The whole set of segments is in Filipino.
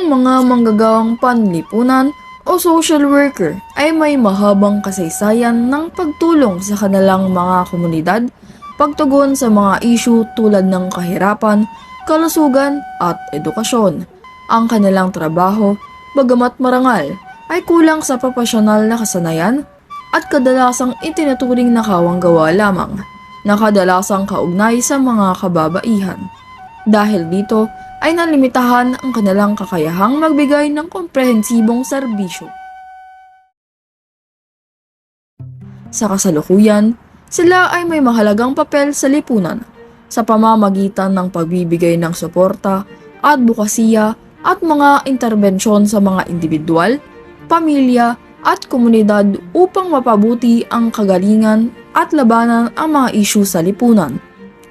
Ang mga manggagawang panlipunan o social worker ay may mahabang kasaysayan ng pagtulong sa kanilang mga komunidad, pagtugon sa mga issue tulad ng kahirapan, kalusugan at edukasyon. Ang kanilang trabaho, bagamat marangal, ay kulang sa propesyonal na kasanayan at kadalasang itinuturing na kawanggawa lamang, na kadalasang kaugnay sa mga kababaihan. Dahil dito ay nalimitahan ang kanilang kakayahang magbigay ng komprehensibong serbisyo. Sa kasalukuyan, sila ay may mahalagang papel sa lipunan sa pamamagitan ng pagbibigay ng suporta, advokasya at mga interbensyon sa mga individual, pamilya at komunidad upang mapabuti ang kagalingan at labanan ang mga isyu sa lipunan.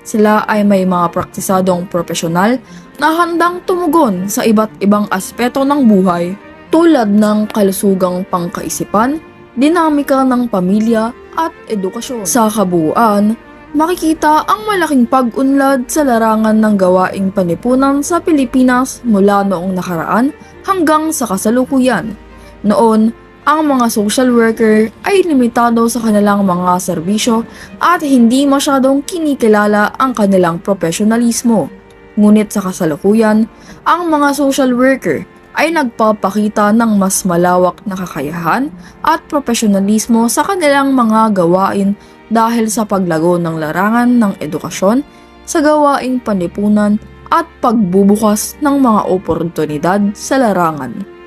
Sila ay may mga praktisadong profesional na handang tumugon sa iba't ibang aspeto ng buhay tulad ng kalusugang pangkaisipan, dinamika ng pamilya at edukasyon. Sa kabuuan, makikita ang malaking pag-unlad sa larangan ng gawaing panlipunan sa Pilipinas mula noong nakaraan hanggang sa kasalukuyan. Noon, ang mga social worker ay limitado sa kanilang mga serbisyo at hindi masyadong kinikilala ang kanilang profesionalismo. Ngunit sa kasalukuyan, ang mga social worker ay nagpapakita ng mas malawak na kakayahan at profesionalismo sa kanilang mga gawain dahil sa paglago ng larangan ng edukasyon, sa gawaing panlipunan at pagbubukas ng mga oportunidad sa larangan.